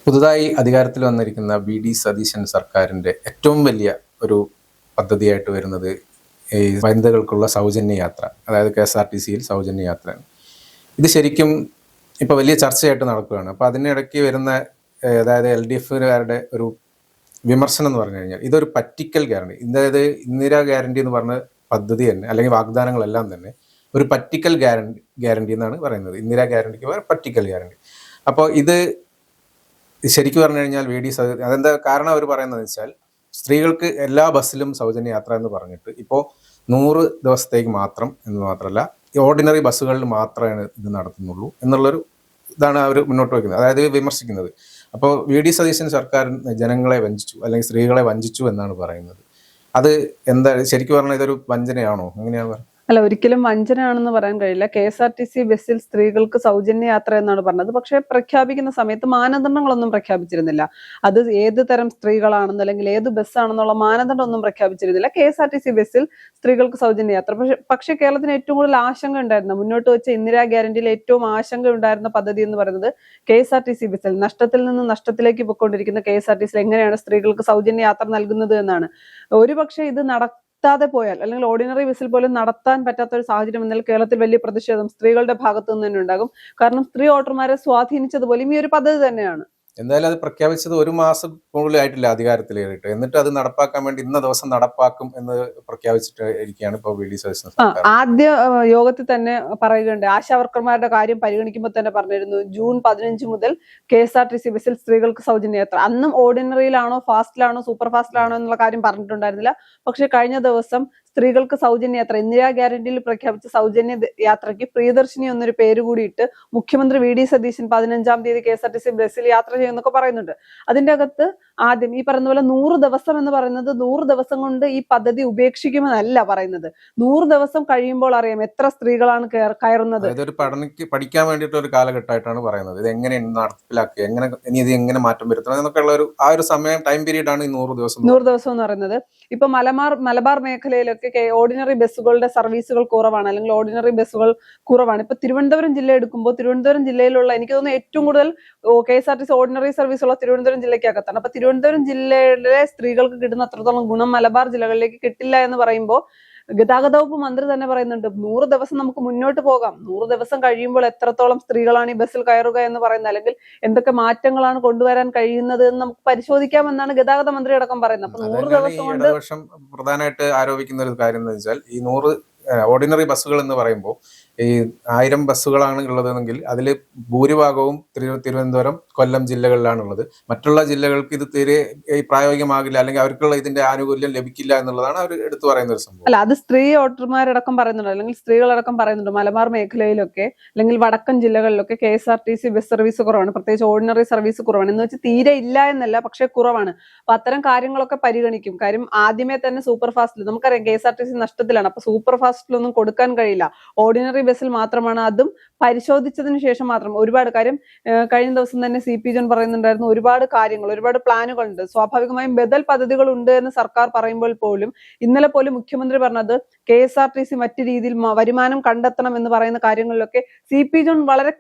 പുതുതായി അധികാരത്തിൽ വന്നിരിക്കുന്ന വി.ഡി. സതീശൻ സർക്കാരിൻ്റെ ഏറ്റവും വലിയ ഒരു പദ്ധതിയായിട്ട് വരുന്നത് ഈ വനിതകൾക്കുള്ള സൗജന്യ യാത്ര, അതായത് KSRTCയിൽ സൗജന്യ യാത്രയാണ്. ഇത് ശരിക്കും ഇപ്പോൾ വലിയ ചർച്ചയായിട്ട് നടക്കുകയാണ്. അപ്പോൾ അതിനിടയ്ക്ക് വരുന്ന അതായത് LDFകാരുടെ ഒരു വിമർശനം എന്ന് പറഞ്ഞു കഴിഞ്ഞാൽ ഇതൊരു പറ്റിക്കൽ ഗ്യാരണ്ടി, അതായത് ഇന്ദിരാ ഗ്യാരണ്ടി എന്ന് പറഞ്ഞ പദ്ധതി തന്നെ അല്ലെങ്കിൽ വാഗ്ദാനങ്ങളെല്ലാം തന്നെ ഒരു പറ്റിക്കൽ ഗ്യാരണ്ടി എന്നാണ് പറയുന്നത്. ഇന്ദിരാ ഗ്യാരണ്ടിക്ക് പകരം പറ്റിക്കൽ ഗ്യാരണ്ടി. അപ്പോൾ ഇത് ശരിക്കും പറഞ്ഞു കഴിഞ്ഞാൽ അതെന്താ കാരണം അവർ പറയുന്നത് വെച്ചാൽ സ്ത്രീകൾക്ക് എല്ലാ ബസ്സിലും സൗജന്യ യാത്ര എന്ന് പറഞ്ഞിട്ട് ഇപ്പോൾ 100 ദിവസത്തേക്ക് മാത്രം എന്ന് മാത്രമല്ല ഈ ഓർഡിനറി ബസ്സുകളിൽ മാത്രമേ ഇത് നടത്തുന്നുള്ളൂ എന്നുള്ളൊരു ഇതാണ് അവർ മുന്നോട്ട് വയ്ക്കുന്നത്, അതായത് വിമർശിക്കുന്നത്. അപ്പോൾ വി.ഡി. സതീശൻ സർക്കാർ ജനങ്ങളെ വഞ്ചിച്ചു അല്ലെങ്കിൽ സ്ത്രീകളെ വഞ്ചിച്ചു എന്നാണ് പറയുന്നത്. അത് എന്താ ശരിക്കും പറഞ്ഞാൽ ഇതൊരു വഞ്ചനയാണോ? എങ്ങനെയാണ് പറയുന്നത്? അല്ല, ഒരിക്കലും വഞ്ചനയാണെന്ന് പറയാൻ കഴിയില്ല. KSRTC ബസ്സിൽ സ്ത്രീകൾക്ക് സൗജന്യ യാത്ര എന്നാണ് പറഞ്ഞത്. പക്ഷെ പ്രഖ്യാപിക്കുന്ന സമയത്ത് മാനദണ്ഡങ്ങളൊന്നും പ്രഖ്യാപിച്ചിരുന്നില്ല. അത് ഏത് തരം സ്ത്രീകളാണെന്ന് അല്ലെങ്കിൽ ഏത് ബസ്സാണെന്നുള്ള മാനദണ്ഡമൊന്നും പ്രഖ്യാപിച്ചിരുന്നില്ല. KSRTC ബസ്സിൽ സ്ത്രീകൾക്ക് സൗജന്യ യാത്ര. പക്ഷെ കേരളത്തിന് ഏറ്റവും കൂടുതൽ ആശങ്ക ഉണ്ടായിരുന്ന, മുന്നോട്ട് വെച്ച ഇന്ദിരാ ഗ്യാരണ്ടിയിൽ ഏറ്റവും ആശങ്ക ഉണ്ടായിരുന്ന പദ്ധതി എന്ന് പറയുന്നത് KSRTC ബസ്സിൽ നഷ്ടത്തിൽ നിന്ന് നഷ്ടത്തിലേക്ക് പോയിക്കൊണ്ടിരിക്കുന്ന KSRTCയിൽ എങ്ങനെയാണ് സ്ത്രീകൾക്ക് സൗജന്യ യാത്ര നൽകുന്നത് എന്നാണ്. ഒരുപക്ഷെ ഇത് നടത്താതെ പോയാൽ അല്ലെങ്കിൽ ഓർഡിനറി ബസ്സിൽ പോലും നടത്താൻ പറ്റാത്ത ഒരു സാഹചര്യം എന്നാൽ കേരളത്തിൽ വലിയ പ്രതിഷേധം സ്ത്രീകളുടെ ഭാഗത്തു നിന്ന് തന്നെ ഉണ്ടാകും. കാരണം സ്ത്രീ വോട്ടർമാരെ സ്വാധീനിച്ചതുപോലെയും ഈ ഒരു പദ്ധതി തന്നെയാണ്. എന്തായാലും അത് പ്രഖ്യാപിച്ചത് 1 മാസം കൂടുതലായിട്ടില്ല അധികാരത്തിലേറിയിട്ട്, എന്നിട്ട് അത് നടപ്പാക്കാൻ വേണ്ടി ഇന്ന ദിവസം നടപ്പാക്കും എന്ന് പ്രഖ്യാപിച്ചിട്ട് ഇരിക്കുകയാണ് ഇപ്പോൾ വി.ഡി. സതീശൻ സർക്കാർ. ആദ്യ യോഗത്തിൽ തന്നെ പറയുകയുണ്ട്, ആശാവർക്കർമാരുടെ കാര്യം പരിഗണിക്കുമ്പോൾ തന്നെ പറഞ്ഞിരുന്നു ജൂൺ 15 മുതൽ KSRTC ബസ്സിൽ സ്ത്രീകൾക്ക് സൗജന്യ യാത്ര. അന്നും ഓർഡിനറിയിലാണോ ഫാസ്റ്റിലാണോ സൂപ്പർ ഫാസ്റ്റിലാണോ എന്നുള്ള കാര്യം പറഞ്ഞിട്ടുണ്ടായിരുന്നില്ല. പക്ഷെ കഴിഞ്ഞ ദിവസം സ്ത്രീകൾക്ക് സൗജന്യ യാത്ര, ഇന്ദിരാ ഗ്യാരണ്ടിയിൽ പ്രഖ്യാപിച്ച സൗജന്യ യാത്രയ്ക്ക് പ്രിയദർശിനി എന്നൊരു പേര് കൂടിയിട്ട് മുഖ്യമന്ത്രി വി.ഡി. സതീശൻ 15-ാം തീയതി KSRTC ബസ്സിൽ യാത്ര ചെയ്യുന്നൊക്കെ പറയുന്നുണ്ട്. അതിന്റെ അകത്ത് ആദ്യം ഈ പറയുന്ന പോലെ 100 ദിവസം എന്ന് പറയുന്നത് 100 ദിവസം കൊണ്ട് ഈ പദ്ധതി ഉപേക്ഷിക്കുമെന്നല്ല പറയുന്നത്. 100 ദിവസം കഴിയുമ്പോൾ അറിയാം എത്ര സ്ത്രീകളാണ് കയറുന്നത്. പഠിക്കാൻ വേണ്ടിയിട്ട് ഒരു കാലഘട്ടമായിട്ടാണ് പറയുന്നത്. ഇത് എങ്ങനെ നടപ്പിലാക്കുക, ഇനി ഇത് എങ്ങനെ മാറ്റം വരുത്തണം എന്നൊക്കെ ഉള്ള ഒരു സമയം ടൈം പീരീഡ് ആണ് ഈ 100 ദിവസം. 100 ദിവസം എന്ന് പറയുന്നത് ഇപ്പൊ മലബാർ മേഖലയിലൊക്കെ ഓർഡിനറി ബസ്സുകളുടെ സർവീസുകൾ കുറവാണ്, അല്ലെങ്കിൽ ഓർഡിനറി ബസ്സുകൾ കുറവാണ്. ഇപ്പൊ തിരുവനന്തപുരം ജില്ല എടുക്കുമ്പോൾ തിരുവനന്തപുരം ജില്ലയിലുള്ള എനിക്ക് തോന്നുന്നു ഏറ്റവും കൂടുതൽ KSRTC ഓർഡിനറി സർവീസ് ഉള്ള തിരുവനന്തപുരം ജില്ലയ്ക്കകത്താണ്. അപ്പൊ തിരുവനന്തപുരം ജില്ലയിലെ സ്ത്രീകൾക്ക് കിട്ടുന്ന അത്രത്തോളം ഗുണം മലബാർ ജില്ലകളിലേക്ക് കിട്ടില്ല എന്ന് പറയുമ്പോൾ ഗതാഗത വകുപ്പ് മന്ത്രി തന്നെ പറയുന്നുണ്ട് 100 ദിവസം നമുക്ക് മുന്നോട്ട് പോകാം. 100 ദിവസം കഴിയുമ്പോൾ എത്രത്തോളം സ്ത്രീകളാണ് ഈ ബസ്സിൽ കയറുക എന്ന് പറയുന്നത്, അല്ലെങ്കിൽ എന്തൊക്കെ മാറ്റങ്ങളാണ് കൊണ്ടുവരാൻ കഴിയുന്നത് എന്ന് നമുക്ക് പരിശോധിക്കാമെന്നാണ് ഗതാഗത മന്ത്രി അടക്കം പറയുന്നത്. അപ്പൊ 100 ദിവസം കൊണ്ട് പ്രധാനമായിട്ട് ആരോപിക്കുന്ന ഒരു കാര്യം എന്ന് വെച്ചാൽ ഈ 100 ഓർഡിനറി ബസ്സുകൾ എന്ന് പറയുമ്പോൾ ഈ 1000 ബസ്സുകളാണ് ഉള്ളതെങ്കിൽ അതിൽ ഭൂരിഭാഗവും തിരുവനന്തപുരം, കൊല്ലം ജില്ലകളിലാണുള്ളത്. മറ്റുള്ള ജില്ലകൾക്ക് ഇത് തീരെ പ്രായോഗികമാകില്ല, അല്ലെങ്കിൽ അവർക്കുള്ള ഇതിന്റെ ആനുകൂല്യം ലഭിക്കില്ല എന്നുള്ളതാണ് അവർ എടുത്തു പറയുന്ന ഒരു സംഭവം. അല്ല, അത് സ്ത്രീ വോട്ടർമാരടക്കം പറയുന്നുണ്ട്, അല്ലെങ്കിൽ സ്ത്രീകളടക്കം പറയുന്നുണ്ട്. മലബാർ മേഖലയിലൊക്കെ അല്ലെങ്കിൽ വടക്കൻ ജില്ലകളിലൊക്കെ KSRTC ബസ് സർവീസ് കുറവാണ്, പ്രത്യേകിച്ച് ഓർഡിനറി സർവീസ് കുറവാണ്. എന്ന് വെച്ചാൽ തീരെ ഇല്ല എന്നല്ല, പക്ഷെ കുറവാണ്. അപ്പൊ അത്തരം കാര്യങ്ങളൊക്കെ പരിഗണിക്കും. കാര്യം ആദ്യമേ തന്നെ സൂപ്പർ ഫാസ്റ്റിൽ നമുക്കറിയാം KSRTC നഷ്ടത്തിലാണ്. അപ്പൊ സൂപ്പർ ഫാസ്റ്റിലൊന്നും കൊടുക്കാൻ കഴിയില്ല, ഓർഡിനറി ബസ്സിൽ മാത്രമാണ്. അതും പരിശോധിച്ചതിന് ശേഷം മാത്രം. ഒരുപാട് കാര്യം കഴിഞ്ഞ ദിവസം തന്നെ CP ജോൺ പറയുന്നുണ്ടായിരുന്നു, ഒരുപാട് കാര്യങ്ങൾ, ഒരുപാട് പ്ലാനുകളുണ്ട്. സ്വാഭാവികമായും ബദൽ പദ്ധതികൾ ഉണ്ട് എന്ന് സർക്കാർ പറയുമ്പോൾ പോലും ഇന്നലെ പോലും മുഖ്യമന്ത്രി പറഞ്ഞത് KSRTC മറ്റു രീതിയിൽ വരുമാനം കണ്ടെത്തണം എന്ന് പറയുന്ന കാര്യങ്ങളിലൊക്കെ CP ജോൺ വളരെ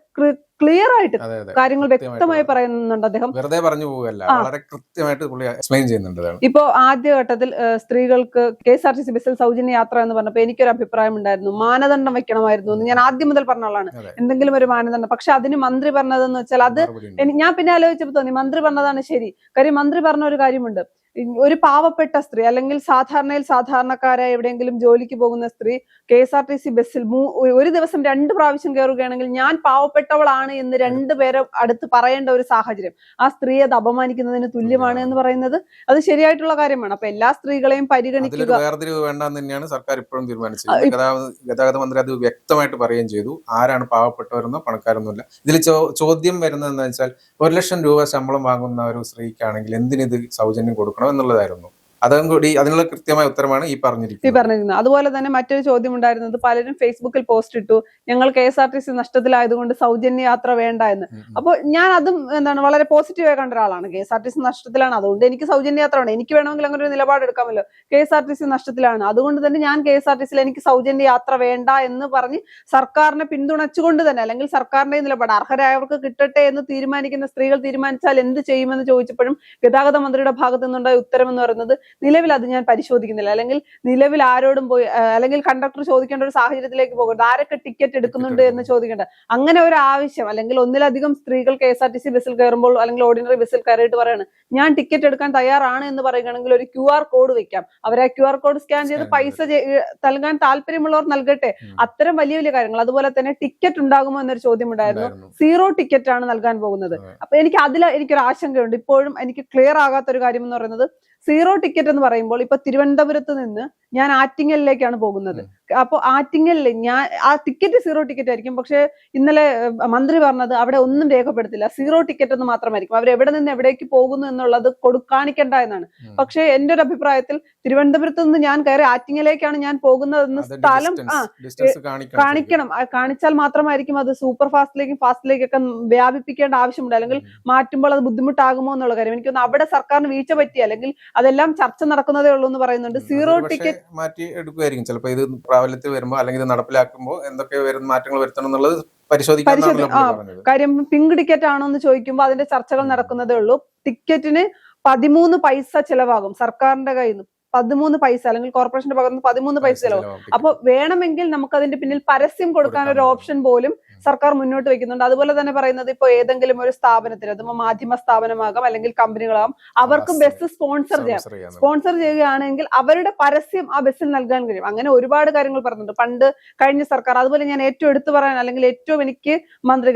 ക്ലിയർ ആയിട്ട് കാര്യങ്ങൾ വ്യക്തമായി പറയുന്നുണ്ട്. അദ്ദേഹം വെറുതെ പറഞ്ഞു പോവുകയല്ല, വളരെ കൃത്യമായിട്ട് എക്സ്പ്ലെയിൻ ചെയ്യുന്നുണ്ട്. ഇപ്പോ ആദ്യഘട്ടത്തിൽ സ്ത്രീകൾക്ക് KSRTC ബസ്സിൽ സൗജന്യ യാത്ര എന്ന് പറഞ്ഞപ്പോൾ എനിക്കൊരു അഭിപ്രായം ഉണ്ടായിരുന്നു, മാനദണ്ഡം വെക്കണമായിരുന്നു എന്ന് ഞാൻ ആദ്യം മുതൽ പറഞ്ഞ ആളാണ്, എന്തെങ്കിലും ഒരു മാനദണ്ഡം. പക്ഷെ അതിന് മന്ത്രി പറഞ്ഞതെന്ന് വെച്ചാൽ അത് ഞാൻ പിന്നെ ആലോചിച്ചപ്പോൾ തോന്നി മന്ത്രി പറഞ്ഞതാണ് ശരി. കാര്യം മന്ത്രി പറഞ്ഞ ഒരു കാര്യമുണ്ട്, ഒരു പാവപ്പെട്ട സ്ത്രീ അല്ലെങ്കിൽ സാധാരണക്കാരായ എവിടെയെങ്കിലും ജോലിക്ക് പോകുന്ന സ്ത്രീ KSRTC ബസ്സിൽ ഒരു ദിവസം 2 പ്രാവശ്യം കയറുകയാണെങ്കിൽ ഞാൻ പാവപ്പെട്ടവളാണ് എന്ന് 2 പേരെ അടുത്ത് പറയേണ്ട ഒരു സാഹചര്യം, ആ സ്ത്രീയെ അത് അപമാനിക്കുന്നതിന് തുല്യമാണ് എന്ന് പറയുന്നത് അത് ശരിയായിട്ടുള്ള കാര്യമാണ്. അപ്പൊ എല്ലാ സ്ത്രീകളെയും പരിഗണിക്കുക, വേർതിരിവ് വേണ്ടെന്ന് തന്നെയാണ് സർക്കാർ ഇപ്പോഴും തീരുമാനിച്ചത്. ഗതാഗത മന്ത്രി അത് വ്യക്തമായിട്ട് പറയുകയും ചെയ്തു, ആരാണ് പാവപ്പെട്ടവരെന്നോ പണക്കാരൊന്നുമില്ല. ഇതിൽ ചോദ്യം വരുന്നത് എന്താ വെച്ചാൽ 1 ലക്ഷം രൂപ ശമ്പളം വാങ്ങുന്ന ഒരു സ്ത്രീക്കാണെങ്കിൽ എന്തിനിത് സൗജന്യം കൊടുക്കണം എന്നുള്ളതായിരുന്നു. അതും കൂടി അതിനുള്ള കൃത്യമായ ഉത്തരമാണ് ഈ പറഞ്ഞിരിക്കുന്നത്. അതുപോലെ തന്നെ മറ്റൊരു ചോദ്യം ഉണ്ടായിരുന്നത്, പലരും ഫേസ്ബുക്കിൽ പോസ്റ്റ് ഇട്ടു, ഞങ്ങൾ KSRTC നഷ്ടത്തിലായതുകൊണ്ട് സൗജന്യ യാത്ര വേണ്ട എന്ന്. അപ്പോൾ ഞാൻ അതും വളരെ പോസിറ്റീവായി കണ്ട ഒരാളാണ്. KSRTC നഷ്ടത്തിലാണ്, അതുകൊണ്ട് എനിക്ക് സൗജന്യ യാത്ര വേണം, എനിക്ക് വേണമെങ്കിൽ അങ്ങനെ ഒരു നിലപാടെടുക്കാമല്ലോ. KSRTC നഷ്ടത്തിലാണ്, അതുകൊണ്ട് തന്നെ ഞാൻ KSRTCയിൽ എനിക്ക് സൗജന്യ യാത്ര വേണ്ട എന്ന് പറഞ്ഞ് സർക്കാരിനെ പിന്തുണച്ചുകൊണ്ട് തന്നെ, അല്ലെങ്കിൽ സർക്കാരിന്റെ നിലപാട് അർഹരായവർക്ക് കിട്ടട്ടെ എന്ന് തീരുമാനിക്കുന്ന സ്ത്രീകൾ തീരുമാനിച്ചാൽ എന്ത് ചെയ്യുമെന്ന് ചോദിച്ചപ്പോഴും ഗതാഗത മന്ത്രിയുടെ ഭാഗത്തു നിന്നുണ്ടായ ഉത്തരം എന്ന് പറയുന്നത്, നിലവിൽ അത് ഞാൻ പരിശോധിക്കുന്നില്ല, അല്ലെങ്കിൽ നിലവിൽ ആരോടും പോയി അല്ലെങ്കിൽ കണ്ടക്ടർ ചോദിക്കേണ്ട ഒരു സാഹചര്യത്തിലേക്ക് പോകരുത്, ആരൊക്കെ ടിക്കറ്റ് എടുക്കുന്നുണ്ട് എന്ന് ചോദിക്കേണ്ട അങ്ങനെ ഒരു ആവശ്യം, അല്ലെങ്കിൽ ഒന്നിലധികം സ്ത്രീകൾ KSRTC ബസ്സിൽ കയറുമ്പോൾ അല്ലെങ്കിൽ ഓർഡിനറി ബസ്സിൽ കയറിയിട്ട് പറയാണ് ഞാൻ ടിക്കറ്റ് എടുക്കാൻ തയ്യാറാണ് എന്ന് പറയുകയാണെങ്കിൽ ഒരു QR കോഡ് വെക്കാം, അവർ ആ QR കോഡ് സ്കാൻ ചെയ്ത് പൈസ നൽകാൻ താല്പര്യമുള്ളവർ നൽകട്ടെ. അത്തരം വലിയ വലിയ കാര്യങ്ങൾ. അതുപോലെ തന്നെ ടിക്കറ്റ് ഉണ്ടാകുമോ എന്നൊരു ചോദ്യം ഉണ്ടായിരുന്നു. 0 ടിക്കറ്റ് ആണ് നൽകാൻ പോകുന്നത്. അപ്പൊ എനിക്കൊരു ആശങ്കയുണ്ട്. ഇപ്പോഴും എനിക്ക് ക്ലിയർ ആകാത്ത ഒരു കാര്യം എന്ന് പറയുന്നത്, 0 ടിക്കറ്റ് എന്ന് പറയുമ്പോൾ ഇപ്പൊ തിരുവനന്തപുരത്ത് നിന്ന് ഞാൻ ആറ്റിങ്ങലിലേക്കാണ് പോകുന്നത്. അപ്പൊ ആറ്റിങ്ങലിൽ ഞാൻ ആ ടിക്കറ്റ് 0 ടിക്കറ്റ് ആയിരിക്കും. പക്ഷെ ഇന്നലെ മന്ത്രി പറഞ്ഞത് അവിടെ ഒന്നും രേഖപ്പെടുത്തില്ല, 0 ടിക്കറ്റ് എന്ന് മാത്രമായിരിക്കും. അവർ എവിടെ നിന്ന് എവിടേക്ക് പോകുന്നു എന്നുള്ളത് കാണിക്കണ്ട എന്നാണ്. പക്ഷെ എന്റെ ഒരു അഭിപ്രായത്തിൽ തിരുവനന്തപുരത്ത് നിന്ന് ഞാൻ കയറി ആറ്റിങ്ങലേക്കാണ് ഞാൻ പോകുന്നതെന്ന് സ്ഥലം കാണിക്കണം. കാണിച്ചാൽ മാത്രമായിരിക്കും അത് സൂപ്പർ ഫാസ്റ്റിലേക്കൊക്കെ വ്യാപിപ്പിക്കേണ്ട ആവശ്യമുണ്ട്, അല്ലെങ്കിൽ മാറ്റുമ്പോൾ അത് ബുദ്ധിമുട്ടാകുമോ എന്നുള്ള കാര്യം. എനിക്കൊന്ന് അവിടെ സർക്കാരിന് വീഴ്ച പറ്റി, അല്ലെങ്കിൽ അതെല്ലാം ചർച്ച നടക്കുന്നതേ ഉള്ളൂ എന്ന് പറയുന്നുണ്ട്. 0 ടിക്കറ്റ് മാറ്റി എടുക്കുമായിരിക്കും ചിലപ്പോൾ, ഇത് പ്രാബല്യത്തിൽ വരുമ്പോൾ അല്ലെങ്കിൽ ഇത് നടപ്പിലാക്കുമ്പോൾ എന്തൊക്കെ മാറ്റങ്ങൾ വരുത്തണം എന്നുള്ളത് പരിശോധിക്കാൻ. കാര്യം പിങ്ക് ടിക്കറ്റ് ആണോ എന്ന് ചോദിക്കുമ്പോൾ അതിന്റെ ചർച്ചകൾ നടക്കുന്നതേ ഉള്ളൂ. ടിക്കറ്റിന് 13 പൈസ ചെലവാകും സർക്കാരിന്റെ കയ്യിൽ നിന്ന്, 13 പൈസ, അല്ലെങ്കിൽ കോർപ്പറേഷന്റെ ഭാഗത്ത് നിന്ന് 13 പൈസ ചെലവാകും. അപ്പൊ വേണമെങ്കിൽ നമുക്ക് അതിന്റെ പിന്നിൽ പരസ്യം കൊടുക്കാൻ ഒരു ഓപ്ഷൻ പോലും സർക്കാർ മുന്നോട്ട് വെക്കുന്നുണ്ട്. അതുപോലെ തന്നെ പറയുന്നത്, ഇപ്പൊ ഏതെങ്കിലും ഒരു സ്ഥാപനത്തിന്, അത് മാധ്യമ സ്ഥാപനമാകാം അല്ലെങ്കിൽ കമ്പനികളാകാം, അവർക്ക് ബസ് സ്പോൺസർ ചെയ്യുകയാണെങ്കിൽ അവരുടെ പരസ്യം ആ ബസ്സിൽ നൽകാൻ കഴിയും. അങ്ങനെ ഒരുപാട് കാര്യങ്ങൾ പറഞ്ഞിട്ടുണ്ട് പണ്ട് കഴിഞ്ഞ സർക്കാർ. അതുപോലെ ഞാൻ ഏറ്റവും എടുത്തു പറയാൻ, അല്ലെങ്കിൽ ഏറ്റവും എനിക്ക്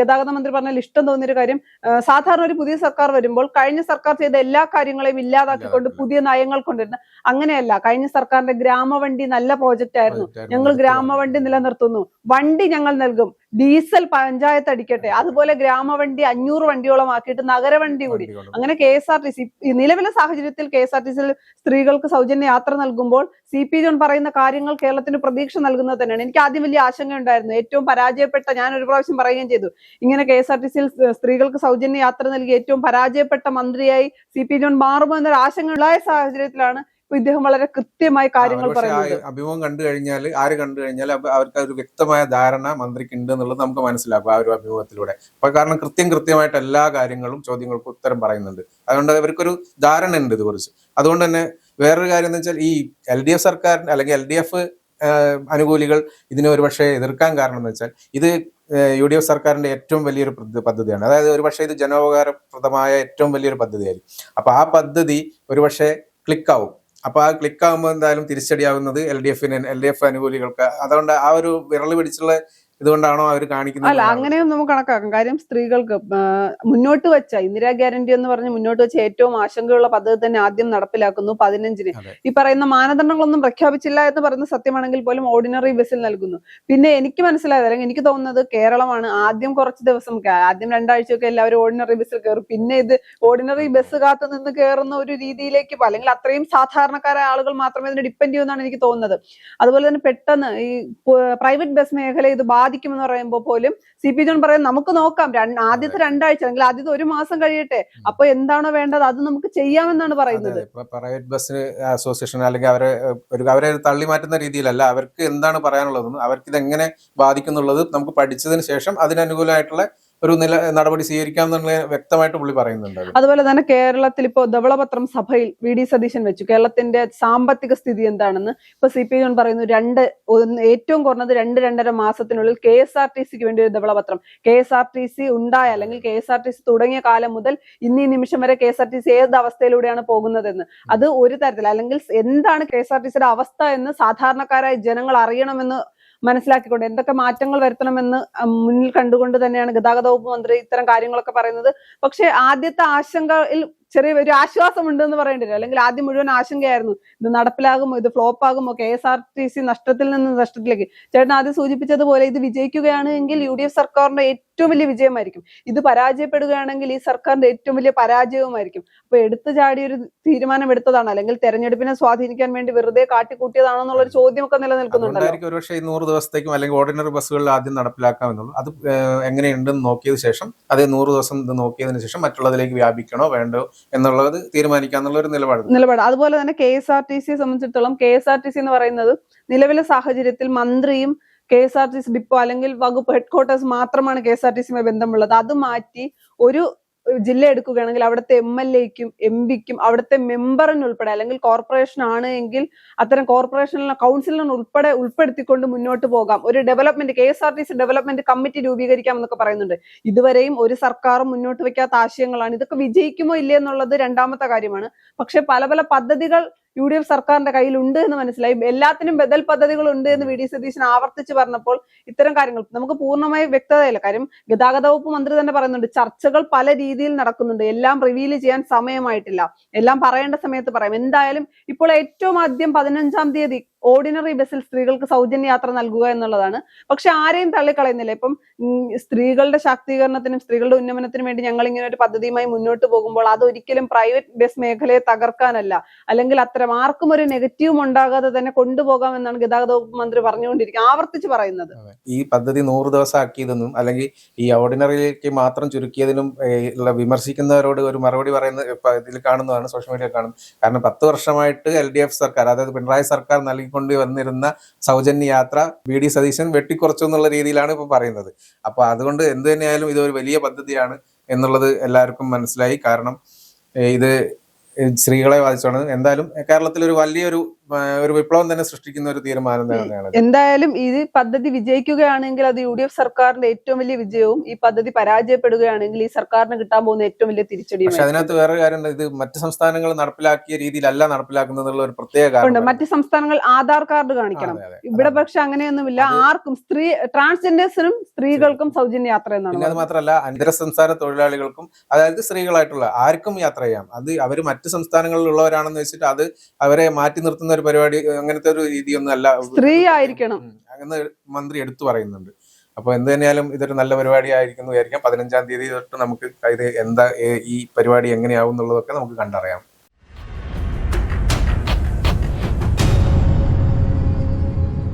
ഗതാഗത മന്ത്രി പറഞ്ഞാൽ ഇഷ്ടം തോന്നിയൊരു കാര്യം, സാധാരണ ഒരു പുതിയ സർക്കാർ വരുമ്പോൾ കഴിഞ്ഞ സർക്കാർ ചെയ്ത എല്ലാ കാര്യങ്ങളെയും ഇല്ലാതാക്കിക്കൊണ്ട് പുതിയ നയങ്ങൾ കൊണ്ടുവരുന്ന, അങ്ങനെയല്ല. കഴിഞ്ഞ സർക്കാരിന്റെ ഗ്രാമവണ്ടി നല്ല പ്രോജക്റ്റ് ആയിരുന്നു. ഞങ്ങൾ ഗ്രാമവണ്ടി നിലനിർത്തുന്നു, വണ്ടി ഞങ്ങൾ നൽകും, ഡീസൽ പഞ്ചായത്ത് അടിക്കട്ടെ, അതുപോലെ ഗ്രാമവണ്ടി 500 വണ്ടിയോളം ആക്കിയിട്ട് നഗരവണ്ടി കൂടി. അങ്ങനെ KSRTC നിലവിലെ സാഹചര്യത്തിൽ KSRTCയിൽ സ്ത്രീകൾക്ക് സൗജന്യ യാത്ര നൽകുമ്പോൾ CP ജോൺ പറയുന്ന കാര്യങ്ങൾ കേരളത്തിന് പ്രതീക്ഷ നൽകുന്നത് തന്നെയാണ്. എനിക്ക് ആദ്യം വലിയ ആശങ്ക ഉണ്ടായിരുന്നു. ഏറ്റവും പരാജയപ്പെട്ട, ഞാൻ ഒരു പ്രാവശ്യം പറയുകയും ചെയ്തു, ഇങ്ങനെ KSRTCയിൽ സ്ത്രീകൾക്ക് സൗജന്യ യാത്ര നൽകി ഏറ്റവും പരാജയപ്പെട്ട മന്ത്രിയായി CP ജോൺ മാറുമോ എന്നൊരു ആശങ്ക ഉണ്ടായ സാഹചര്യത്തിലാണ് ഇദ്ദേഹം വളരെ കൃത്യമായി കാര്യങ്ങൾ പറയുന്നത്. അഭിമുഖം കണ്ടു കഴിഞ്ഞാൽ, ആര് കണ്ടു കഴിഞ്ഞാൽ അവർക്ക് ഒരു വ്യക്തമായ ധാരണ മന്ത്രിക്ക് ഉണ്ട് എന്നുള്ളത് നമുക്ക് മനസ്സിലാക്കും ആ ഒരു അഭിമുഖത്തിലൂടെ. അപ്പൊ കാരണം കൃത്യമായിട്ട് എല്ലാ കാര്യങ്ങളും ചോദ്യങ്ങൾക്ക് ഉത്തരം പറയുന്നുണ്ട്. അതുകൊണ്ട് അവർക്കൊരു ധാരണ ഉണ്ട് ഇതുകുറിച്ച്. അതുകൊണ്ട് തന്നെ വേറൊരു കാര്യം എന്ന് വെച്ചാൽ, ഈ LDF സർക്കാർ അല്ലെങ്കിൽ LDF അനുകൂലികൾ ഇതിനെ ഒരുപക്ഷെ എതിർക്കാൻ കാരണം എന്ന് വെച്ചാൽ, ഇത് UDF സർക്കാരിന്റെ ഏറ്റവും വലിയൊരു പദ്ധതിയാണ്. അതായത് ഒരുപക്ഷെ ഇത് ജനോപകാരപ്രദമായ ഏറ്റവും വലിയൊരു പദ്ധതിയായിരിക്കും. അപ്പൊ ആ പദ്ധതി ഒരുപക്ഷെ ക്ലിക്കാവും. അപ്പൊ ആ ക്ലിക്ക് ആകുമ്പോൾ എന്തായാലും തിരിച്ചടിയാവുന്നത് LDF അനുകൂലികൾക്ക്. അതുകൊണ്ട് ആ ഒരു വിരൽ പിടിച്ചുള്ള ഇതുകൊണ്ടാണോ അവർ കാണിക്കുന്നത്? അല്ല, അങ്ങനെയും നമുക്ക് കണക്കാക്കാം. കാര്യം സ്ത്രീകൾക്ക് മുന്നോട്ട് വെച്ച ഇന്ദിരാ ഗ്യാരണ്ടി എന്ന് പറഞ്ഞ് മുന്നോട്ട് വെച്ച ഏറ്റവും ആശങ്കയുള്ള പദ്ധതി തന്നെ ആദ്യം നടപ്പിലാക്കുന്നു 15-ന്. ഈ പറയുന്ന മാനദണ്ഡങ്ങളൊന്നും പ്രഖ്യാപിച്ചില്ല എന്ന് പറയുന്നത് സത്യമാണെങ്കിൽ പോലും ഓർഡിനറി ബസ്സിൽ നൽകുന്നു. പിന്നെ എനിക്ക് മനസ്സിലായത്, അല്ലെങ്കിൽ എനിക്ക് തോന്നുന്നത്, കേരളമാണ് ആദ്യം കുറച്ച് ദിവസം, ആദ്യം 2 ആഴ്ചയൊക്കെ എല്ലാവരും ഓർഡിനറി ബസ്സിൽ കയറും. പിന്നെ ഇത് ഓർഡിനറി ബസ് കാത്തു നിന്ന് കയറുന്ന ഒരു രീതിയിലേക്ക്, അല്ലെങ്കിൽ അത്രയും സാധാരണക്കാരായ ആളുകൾ മാത്രമേ ഇതിന് ഡിപ്പെൻഡ് ചെയ്യുമെന്നാണ് എനിക്ക് തോന്നുന്നത്. അതുപോലെ തന്നെ പെട്ടെന്ന് ഈ പ്രൈവറ്റ് ബസ് മേഖല ഇത് ബാധിക്കുമെന്ന് പറയുമ്പോൾ പോലും CP ജോൺ പറയും, നമുക്ക് നോക്കാം, ആദ്യത്തെ 2 ആഴ്ച അല്ലെങ്കിൽ ആദ്യത്തെ 1 മാസം കഴിയട്ടെ, അപ്പൊ എന്താണോ വേണ്ടത് അത് നമുക്ക് ചെയ്യാമെന്നാണ് പറയുന്നത്. പ്രൈവറ്റ് ബസ് അസോസിയേഷൻ അല്ലെങ്കിൽ അവരെ തള്ളി മാറ്റുന്ന രീതിയിലല്ല, അവർക്ക് എന്താണ് പറയാനുള്ളതെന്ന്, അവർക്ക് ഇത് എങ്ങനെ ബാധിക്കുന്നുള്ളത് നമുക്ക് പഠിച്ചതിന് ശേഷം അതിനനുകൂലമായിട്ടുള്ള ഒരു നടപടി സ്വീകരിക്കാമെന്നുള്ള വ്യക്തമായിട്ട് പുള്ളി പറയുന്നുണ്ട്. അതുപോലെ തന്നെ കേരളത്തിൽ ഇപ്പോൾ ധവളപത്രം സഭയിൽ VD സതീശൻ വെച്ചു, കേരളത്തിന്റെ സാമ്പത്തിക സ്ഥിതി എന്താണെന്ന്. ഇപ്പൊ CP ജോൺ പറയുന്നു, ഏറ്റവും കുറഞ്ഞത് 2-2.5 മാസത്തിനുള്ളിൽ KSRTCക്ക് വേണ്ടി ഒരു ധവളപത്രം, KSRTC ഉണ്ടായ അല്ലെങ്കിൽ KSRTC തുടങ്ങിയ കാലം മുതൽ ഇന്നീ നിമിഷം വരെ KSRTC ഏത് അവസ്ഥയിലൂടെയാണ് പോകുന്നതെന്ന്, അത് ഒരു തരത്തിൽ, അല്ലെങ്കിൽ എന്താണ് KSRTCയുടെ അവസ്ഥ എന്ന് സാധാരണക്കാരായ ജനങ്ങൾ അറിയണമെന്ന് മനസ്സിലാക്കിക്കൊണ്ട് എന്തൊക്കെ മാറ്റങ്ങൾ വരുത്തണമെന്ന് മുന്നിൽ കണ്ടുകൊണ്ട് തന്നെയാണ് ഗതാഗത വകുപ്പ് മന്ത്രി ഇത്തരം കാര്യങ്ങളൊക്കെ പറയുന്നത്. പക്ഷെ ആദ്യത്തെ ആശങ്കയിൽ ചെറിയൊരു ആശ്വാസം ഉണ്ട് എന്ന് പറയേണ്ടി വരും. അല്ലെങ്കിൽ ആദ്യം മുഴുവൻ ആശങ്കയായിരുന്നു, ഇത് നടപ്പിലാകുമോ, ഇത് ഫ്ലോപ്പ് ആകുമോ, KSRTC നഷ്ടത്തിൽ നിന്ന് നഷ്ടത്തിലേക്ക്. ചേട്ടൻ ആദ്യം സൂചിപ്പിച്ചതുപോലെ ഇത് വിജയിക്കുകയാണ് എങ്കിൽ UDF സർക്കാരിന്റെ ഏറ്റവും വലിയ വിജയമായിരിക്കും. ഇത് പരാജയപ്പെടുകയാണെങ്കിൽ ഈ സർക്കാരിന്റെ ഏറ്റവും വലിയ പരാജയവുമായിരിക്കും. അപ്പൊ എടുത്തു ചാടി ഒരു തീരുമാനം എടുത്തതാണ്, അല്ലെങ്കിൽ തെരഞ്ഞെടുപ്പിനെ സ്വാധീനിക്കാൻ വേണ്ടി വെറുതെ കാട്ടിക്കൂട്ടിയതാണോ എന്നുള്ളൊരു ചോദ്യമൊക്കെ നിലനിൽക്കുന്നുണ്ടല്ലോ. ഒരുപക്ഷെ 100 ദിവസത്തേക്കും അല്ലെങ്കിൽ ഓർഡിനറി ബസ്സുകളിൽ ആദ്യം നടപ്പിലാക്കാമെന്നുള്ളൂ. അത് എങ്ങനെയുണ്ടെന്ന് നോക്കിയത് ശേഷം അത് 100 ദിവസം നോക്കിയതിനു ശേഷം മറ്റുള്ളതിലേക്ക് വ്യാപിക്കണോ വേണ്ടോ എന്നുള്ളത് തീരുമാനിക്കാന്നുള്ള ഒരു നിലപാട്. അതുപോലെ തന്നെ KSRTCയെ സംബന്ധിച്ചിടത്തോളം KSRTC എന്ന് പറയുന്നത് നിലവിലെ സാഹചര്യത്തിൽ മന്ത്രിയും KSRTC ഡിപ്പോ അല്ലെങ്കിൽ വകുപ്പ് ഹെഡ്ക്വാർട്ടേഴ്സ് മാത്രമാണ് KSRTCയുമായി ബന്ധമുള്ളത്. അത് മാറ്റി ഒരു ജില്ല എടുക്കുകയാണെങ്കിൽ അവിടുത്തെ MLAക്കും MP ക്കും അവിടുത്തെ മെമ്പറിനുൾപ്പെടെ, അല്ലെങ്കിൽ കോർപ്പറേഷൻ ആണ് എങ്കിൽ അത്തരം കോർപ്പറേഷനിലെ കൗൺസിലിനെ ഉൾപ്പെടുത്തിക്കൊണ്ട് മുന്നോട്ട് പോകാം. ഒരു ഡെവലപ്മെന്റ് KSRTC ഡെവലപ്മെന്റ് കമ്മിറ്റി രൂപീകരിക്കാം എന്നൊക്കെ പറയുന്നുണ്ട്. ഇതുവരെയും ഒരു സർക്കാരും മുന്നോട്ട് വെക്കാത്ത ആശയങ്ങളാണ്. ഇതൊക്കെ വിജയിക്കുമോ ഇല്ലേ എന്നുള്ളത് രണ്ടാമത്തെ കാര്യമാണ്. പക്ഷെ പല പല പദ്ധതികൾ UDF സർക്കാരിന്റെ കയ്യിൽ ഉണ്ട് എന്ന് മനസ്സിലായി. എല്ലാത്തിനും ബദൽ പദ്ധതികൾ ഉണ്ട് എന്ന് VD സതീശൻ ആവർത്തിച്ച് പറഞ്ഞപ്പോൾ ഇത്തരം കാര്യങ്ങൾ നമുക്ക് പൂർണ്ണമായി വ്യക്തതയില്ല. കാര്യം ഗതാഗത വകുപ്പ് മന്ത്രി തന്നെ പറയുന്നുണ്ട്, ചർച്ചകൾ പല രീതിയിൽ നടക്കുന്നുണ്ട്, എല്ലാം റിവീൽ ചെയ്യാൻ സമയമായിട്ടില്ല, എല്ലാം പറയേണ്ട സമയത്ത് പറയാം. എന്തായാലും ഇപ്പോൾ ഏറ്റവും ആദ്യം 15-ാം തീയതി ഓർഡിനറി ബസ്സിൽ സ്ത്രീകൾക്ക് സൗജന്യ യാത്ര നൽകുക എന്നുള്ളതാണ്. പക്ഷെ ആരെയും തള്ളിക്കളയുന്നില്ല. ഇപ്പം സ്ത്രീകളുടെ ശാക്തീകരണത്തിനും സ്ത്രീകളുടെ ഉന്നമനത്തിനും വേണ്ടി ഞങ്ങൾ ഇങ്ങനെ ഒരു പദ്ധതിയുമായി മുന്നോട്ട് പോകുമ്പോൾ അതൊരിക്കലും പ്രൈവറ്റ് ബസ് മേഖലയെ തകർക്കാനല്ല, അല്ലെങ്കിൽ അത്തരം ആർക്കും ഒരു നെഗറ്റീവും ഉണ്ടാകാതെ തന്നെ കൊണ്ടുപോകാം എന്നാണ് ഗതാഗത വകുപ്പ് മന്ത്രി പറഞ്ഞുകൊണ്ടിരിക്കുന്നത്, ആവർത്തിച്ച് പറയുന്നത്. ഈ പദ്ധതി 100 ദിവസം ആക്കിയതെന്നും അല്ലെങ്കിൽ ഈ ഓർഡിനറിയിലേക്ക് മാത്രം ചുരുക്കിയതിനും വിമർശിക്കുന്നവരോട് ഒരു മറുപടി പറയുന്ന ഇതിൽ കാണുന്നതാണ്, സോഷ്യൽ മീഡിയ കാണുന്നത്. കാരണം 10 വർഷമായിട്ട് LDF സർക്കാർ, അതായത് പിണറായി സർക്കാർ നൽകിക്കൊണ്ട് വന്നിരുന്ന സൗജന്യ യാത്ര VD സതീശൻ വെട്ടിക്കുറച്ചു എന്നുള്ള രീതിയിലാണ് ഇപ്പൊ പറയുന്നത്. അപ്പൊ അതുകൊണ്ട് എന്ത് തന്നെയായാലും ഇതൊരു വലിയ പദ്ധതിയാണ് എന്നുള്ളത് എല്ലാവർക്കും മനസ്സിലായി. കാരണം ഇത് സ്ത്രീകളെ ബാധിച്ചാണ്. എന്തായാലും കേരളത്തിൽ ഒരു വലിയൊരു വിപ്ലവം തന്നെ സൃഷ്ടിക്കുന്ന ഒരു തീരുമാനം തന്നെയാണ്. എന്തായാലും ഈ പദ്ധതി വിജയിക്കുകയാണെങ്കിൽ അത് UDF സർക്കാരിന്റെ ഏറ്റവും വലിയ വിജയവും, ഈ പദ്ധതി പരാജയപ്പെടുകയാണെങ്കിൽ ഈ സർക്കാരിന് കിട്ടാൻ പോകുന്ന ഏറ്റവും വലിയ തിരിച്ചടിയും. പക്ഷെ അതിനകത്ത് വേറെ കാര്യം, ഇത് മറ്റ് സംസ്ഥാനങ്ങൾ നടപ്പിലാക്കിയ രീതിയിലല്ല നടപ്പിലാക്കുന്നതിനുള്ള ഒരു പ്രത്യേക കാരണം. മറ്റ് സംസ്ഥാനങ്ങൾ ആധാർ കാർഡ് കാണിക്കണം, ഇവിടെ പക്ഷെ അങ്ങനെയൊന്നുമില്ല. ആർക്കും ട്രാൻസ്ജെൻഡേഴ്സിനും സ്ത്രീകൾക്കും സൗജന്യ യാത്ര എന്നാണ്. പിന്നെ അത് മാത്രമല്ല, അന്തര സംസ്ഥാന തൊഴിലാളികൾക്കും, അതായത് സ്ത്രീകളായിട്ടുള്ള ആർക്കും യാത്ര ചെയ്യാം. അത് അവർ മറ്റ് സംസ്ഥാനങ്ങളിലുള്ളവരാണെന്ന് വെച്ചിട്ട് അത് അവരെ മാറ്റി നിർത്തുന്ന ഒരു പരിപാടി, അങ്ങനത്തെ ഒരു രീതിയൊന്നും അല്ല. സ്ത്രീ ആയിരിക്കണം അങ്ങനെ മന്ത്രി എടുത്തു പറയുന്നുണ്ട്. അപ്പൊ എന്ത് തന്നെയാലും ഇതൊരു നല്ല പരിപാടി ആയിരിക്കും എന്ന് വിചാരിക്കാം. 15-ാം തീയതി തൊട്ട് നമുക്ക് ഇത് ഈ പരിപാടി എങ്ങനെയാവും എന്നുള്ളതൊക്കെ നമുക്ക് കണ്ടറിയാം.